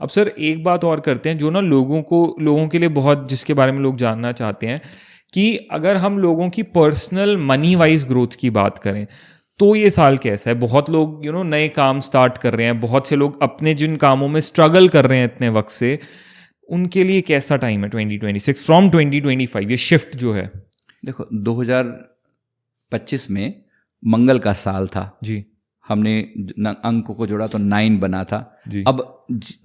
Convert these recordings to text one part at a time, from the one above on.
अब सर एक बात और करते हैं जो ना लोगों के लिए बहुत, जिसके बारे में लोग जानना चाहते हैं कि अगर हम लोगों की पर्सनल मनी वाइज ग्रोथ की बात करें तो ये साल कैसा है? बहुत लोग नए काम स्टार्ट कर रहे हैं, बहुत से लोग अपने जिन कामों में स्ट्रगल कर रहे हैं इतने वक्त से, उनके लिए कैसा टाइम है 2026 फ्रॉम 2025, ये शिफ्ट जो है? देखो 2025 में मंगल का साल था जी, हमने अंक को जोड़ा तो 9 बना था जी। अब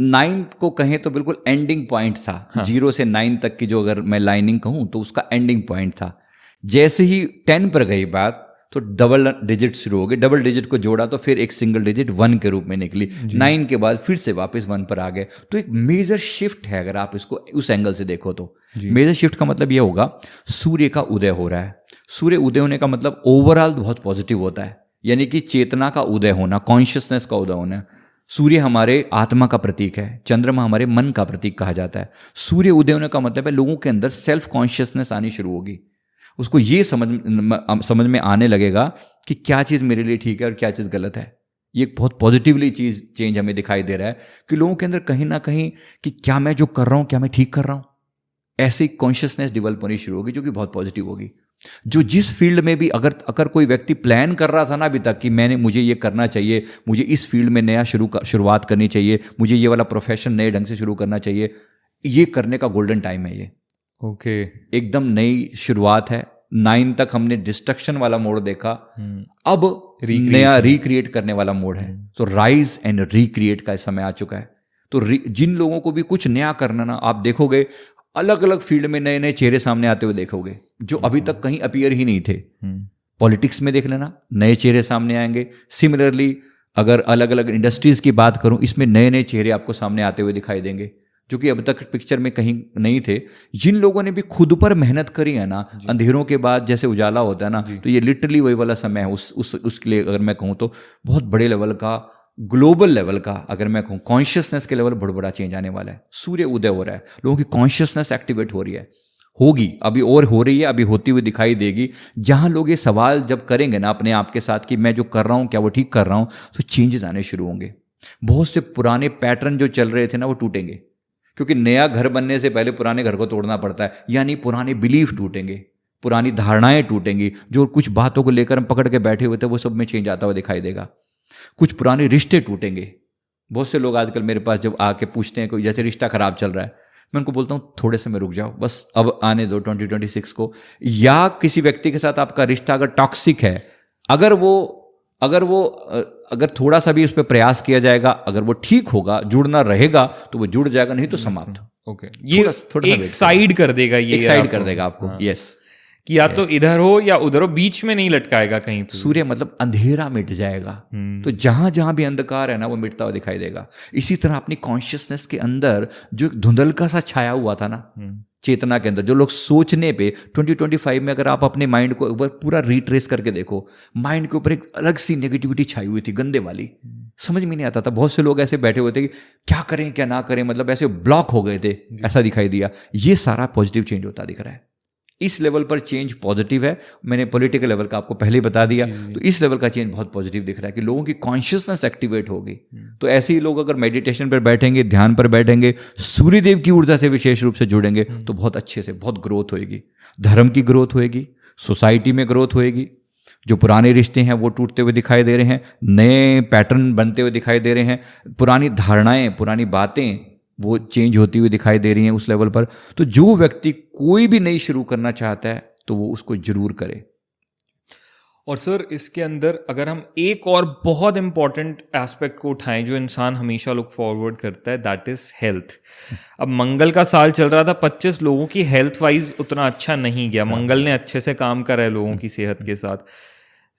9 को कहें तो बिल्कुल एंडिंग पॉइंट था। हाँ। 0 से 9 तक की जो अगर मैं लाइनिंग कहूं तो उसका एंडिंग पॉइंट था। जैसे ही 10 पर गई बात तो डबल डिजिट शुरू हो गए, डबल डिजिट को जोड़ा तो फिर एक सिंगल डिजिट 1 के रूप में निकली। 9 के बाद फिर से वापस 1 पर आ गए। तो एक मेजर शिफ्ट है अगर आप इसको उस एंगल से देखो तो। मेजर शिफ्ट का मतलब यह होगा सूर्य का उदय हो रहा है। सूर्य उदय होने का मतलब ओवरऑल बहुत पॉजिटिव होता है, यानी कि चेतना का उदय होना, कॉन्शियसनेस का उदय होना। सूर्य हमारे आत्मा का प्रतीक है, चंद्रमा हमारे मन का प्रतीक कहा जाता है। सूर्य उदय होने का मतलब है लोगों के अंदर सेल्फ कॉन्शियसनेस आनी शुरू होगी। उसको ये समझ में आने लगेगा कि क्या चीज़ मेरे लिए ठीक है और क्या चीज़ गलत है। ये एक बहुत पॉजिटिवली चेंज हमें दिखाई दे रहा है कि लोगों के अंदर कहीं ना कहीं कि क्या मैं जो कर रहा हूँ क्या मैं ठीक कर रहा हूँ, ऐसी कॉन्शियसनेस डेवलप होनी शुरू होगी जो कि बहुत पॉजिटिव होगी। जो जिस फील्ड में भी अगर कोई व्यक्ति प्लान कर रहा था ना अभी तक कि मुझे ये करना चाहिए, मुझे इस फील्ड में नया शुरुआत करनी चाहिए, मुझे ये वाला प्रोफेशन नए ढंग से शुरू करना चाहिए, ये करने का गोल्डन टाइम है ये। ओके, एकदम नई शुरुआत है। 9 तक हमने डिस्ट्रक्शन वाला मोड देखा, अब नया रिक्रिएट करने वाला मोड है। तो राइज एंड रिक्रिएट का समय आ चुका है। तो जिन लोगों को भी कुछ नया करना ना, आप देखोगे अलग अलग फील्ड में नए नए चेहरे सामने आते हुए देखोगे जो अभी तक कहीं अपीयर ही नहीं थे। पॉलिटिक्स में देख लेना, नए चेहरे सामने आएंगे। सिमिलरली अगर अलग अलग इंडस्ट्रीज की बात करूं, इसमें नए नए चेहरे आपको सामने आते हुए दिखाई देंगे जो कि अब तक पिक्चर में कहीं नहीं थे। जिन लोगों ने भी खुद पर मेहनत करी है ना, अंधेरों के बाद जैसे उजाला होता है ना, तो ये लिटरली वही वाला समय है उसके लिए अगर मैं कहूँ तो बहुत बड़े लेवल का, ग्लोबल लेवल का अगर मैं कहूँ, कॉन्शियसनेस के लेवल बहुत बड़ा चेंज आने वाला है। सूर्य उदय हो रहा है, लोगों की कॉन्शियसनेस एक्टिवेट हो रही है, होगी अभी और हो रही है, अभी होती हुई दिखाई देगी। जहां लोग ये सवाल जब करेंगे ना अपने आप के साथ कि मैं जो कर रहा हूं क्या वो ठीक कर रहा हूं, तो चेंजेस आने शुरू होंगे। बहुत से पुराने पैटर्न जो चल रहे थे ना वो टूटेंगे, क्योंकि नया घर बनने से पहले पुराने घर को तोड़ना पड़ता है। यानी पुराने बिलीफ टूटेंगे, पुरानी धारणाएं टूटेंगी, जो कुछ बातों को लेकर हम पकड़ के बैठे हुए थे वो सब में चेंज आता हुआ दिखाई देगा। कुछ पुराने रिश्ते टूटेंगे। बहुत से लोग आजकल मेरे पास जब आके पूछते हैं कोई जैसे रिश्ता खराब चल रहा है, मैं उनको बोलता हूँ थोड़े समय रुक जाओ, बस अब आने दो 2026 को। या किसी व्यक्ति के साथ आपका रिश्ता अगर टॉक्सिक है, अगर थोड़ा सा भी उस पर प्रयास किया जाएगा, अगर वो ठीक होगा, जुड़ना रहेगा तो वो जुड़ जाएगा, नहीं तो समाप्त। ओके, ये थोड़ा एक साइड कर देगा, ये एक साइड कर देगा आपको। यस, कि या तो इधर हो या उधर हो, बीच में नहीं लटकाएगा कहीं पे। सूर्य मतलब अंधेरा मिट जाएगा। तो जहां जहां भी अंधकार है ना वो मिटता हुआ दिखाई देगा। इसी तरह अपनी कॉन्शियसनेस के अंदर जो एक धुंधलका सा छाया हुआ था ना, चेतना के अंदर, जो लोग सोचने पे 2025 में अगर आप अपने माइंड को एक बार पूरा रिट्रेस करके देखो, माइंड के ऊपर एक अलग सी नेगेटिविटी छाई हुई थी, गंदे वाली, समझ में नहीं आता था। बहुत से लोग ऐसे बैठे हुए थे कि क्या करें क्या ना करें, मतलब ऐसे ब्लॉक हो गए थे, ऐसा दिखाई दिया। ये सारा पॉजिटिव चेंज होता दिख रहा है। इस लेवल पर चेंज पॉजिटिव है। मैंने पॉलिटिकल लेवल का आपको पहले ही बता दिया, तो इस लेवल का चेंज बहुत पॉजिटिव दिख रहा है कि लोगों की कॉन्शियसनेस एक्टिवेट होगी। तो ऐसे ही लोग अगर मेडिटेशन पर बैठेंगे, ध्यान पर बैठेंगे, सूर्यदेव की ऊर्जा से विशेष रूप से जुड़ेंगे, तो बहुत अच्छे से बहुत ग्रोथ होएगी। धर्म की ग्रोथ होएगी, सोसाइटी में ग्रोथ होएगी। जो पुराने रिश्ते हैं वो टूटते हुए दिखाई दे रहे हैं, नए पैटर्न बनते हुए दिखाई दे रहे हैं, पुरानी धारणाएं, पुरानी बातें वो चेंज होती हुई दिखाई दे रही हैं उस लेवल पर। तो जो व्यक्ति कोई भी नई शुरू करना चाहता है तो वो उसको जरूर करे। और सर इसके अंदर अगर हम एक और बहुत इंपॉर्टेंट एस्पेक्ट को उठाएं जो इंसान हमेशा लुक फॉरवर्ड करता है, दैट इज हेल्थ। अब मंगल का साल चल रहा था, 25 लोगों की हेल्थ वाइज उतना अच्छा नहीं गया। मंगल ने अच्छे से काम करा है लोगों की सेहत के साथ।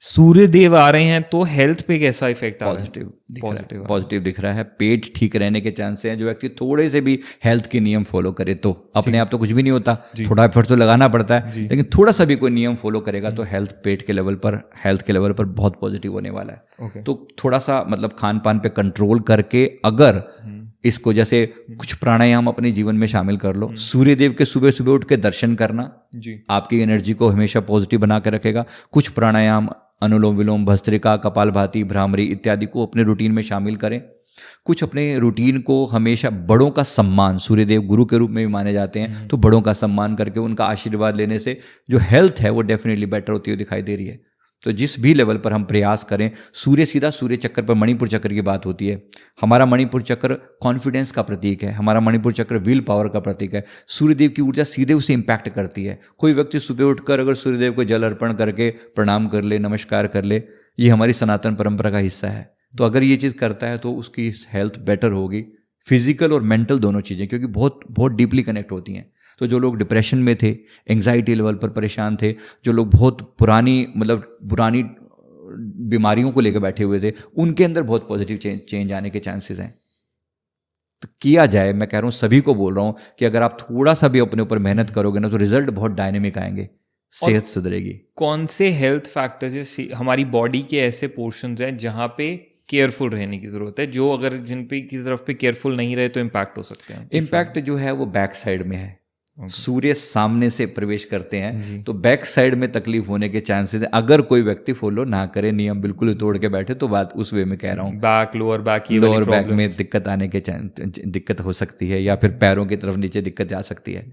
सूर्य देव आ रहे हैं तो हेल्थ पे कैसा इफेक्ट आ रहा है? पॉजिटिव दिख रहा है। पेट ठीक रहने के चांस हैं। जो व्यक्ति थोड़े से भी हेल्थ के नियम फॉलो करे, तो अपने आप तो कुछ भी नहीं होता, थोड़ा एफर्ट तो लगाना पड़ता है, लेकिन थोड़ा सा भी कोई नियम फॉलो करेगा तो हेल्थ के लेवल पर बहुत पॉजिटिव होने वाला है। तो थोड़ा सा मतलब खान पान पे कंट्रोल करके अगर इसको जैसे कुछ प्राणायाम अपने जीवन में शामिल कर लो। सूर्यदेव के सुबह सुबह उठ के दर्शन करना आपकी एनर्जी को हमेशा पॉजिटिव बना के रखेगा। कुछ प्राणायाम, अनुलोम विलोम, भस्त्रिका, कपालभाति, भ्रामरी इत्यादि को अपने रूटीन में शामिल करें। कुछ अपने रूटीन को हमेशा बड़ों का सम्मान, सूर्यदेव गुरु के रूप में भी माने जाते हैं, तो बड़ों का सम्मान करके उनका आशीर्वाद लेने से जो हेल्थ है वो डेफिनेटली बेटर होती हुई दिखाई दे रही है। तो जिस भी लेवल पर हम प्रयास करें, सीधा सूर्य चक्र पर मणिपुर चक्र की बात होती है। हमारा मणिपुर चक्र कॉन्फिडेंस का प्रतीक है, हमारा मणिपुर चक्र विल पावर का प्रतीक है। सूर्यदेव की ऊर्जा सीधे उसे इंपैक्ट करती है। कोई व्यक्ति सुबह उठकर अगर सूर्यदेव को जल अर्पण करके प्रणाम कर ले, नमस्कार कर ले, ये हमारी सनातन परंपरा का हिस्सा है। तो अगर ये चीज़ करता है तो उसकी हेल्थ बेटर होगी, फिजिकल और मेंटल दोनों चीज़ें, क्योंकि बहुत बहुत डीपली कनेक्ट होती हैं। तो जो लोग डिप्रेशन में थे, एंग्जाइटी लेवल पर परेशान थे, जो लोग बहुत पुरानी बीमारियों को लेकर बैठे हुए थे, उनके अंदर बहुत पॉजिटिव चेंज आने के चांसेस हैं। तो किया जाए, मैं कह रहा हूँ, सभी को बोल रहा हूँ कि अगर आप थोड़ा सा भी अपने ऊपर मेहनत करोगे ना तो रिजल्ट बहुत डायनेमिक आएंगे, सेहत सुधरेगी। कौन से हेल्थ फैक्टर्स है हमारी बॉडी के ऐसे पोर्शंस हैं जहाँ पे केयरफुल रहने की जरूरत है, जो अगर जिन पे की तरफ पे केयरफुल नहीं रहे तो इम्पैक्ट हो सकते हैं? इम्पैक्ट जो है वो बैक साइड में है। सूर्य सामने से प्रवेश करते हैं तो बैक साइड में तकलीफ होने के चांसेस है, अगर कोई व्यक्ति फॉलो ना करे, नियम बिल्कुल तोड़ के बैठे, तो बात उस वे में कह रहा हूँ। बैक, लोअर बैक में दिक्कत आने के दिक्कत हो सकती है, या फिर पैरों की तरफ नीचे दिक्कत जा सकती है।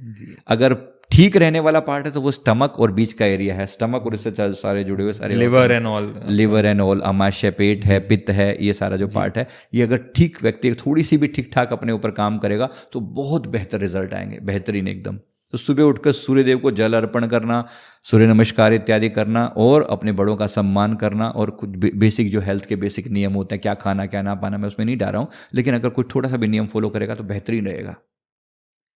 अगर ठीक रहने वाला पार्ट है तो वो स्टमक और बीच का एरिया है। स्टमक और इससे सारे जुड़े हुए सारे लिवर एंड ऑल, अमाशय, पेट है, पित्त है, ये सारा जो पार्ट है, ये अगर ठीक व्यक्ति थोड़ी सी भी ठीक ठाक अपने ऊपर काम करेगा तो बहुत बेहतर रिजल्ट आएंगे, बेहतरीन एकदम। तो सुबह उठकर सूर्यदेव को जल अर्पण करना, सूर्य नमस्कार इत्यादि करना, और अपने बड़ों का सम्मान करना, और कुछ बेसिक जो हेल्थ के बेसिक नियम होते हैं, क्या खाना क्या ना पाना, मैं उसमें नहीं डाल रहा हूँ, लेकिन अगर कोई थोड़ा सा भी नियम फॉलो करेगा तो बेहतरीन रहेगा।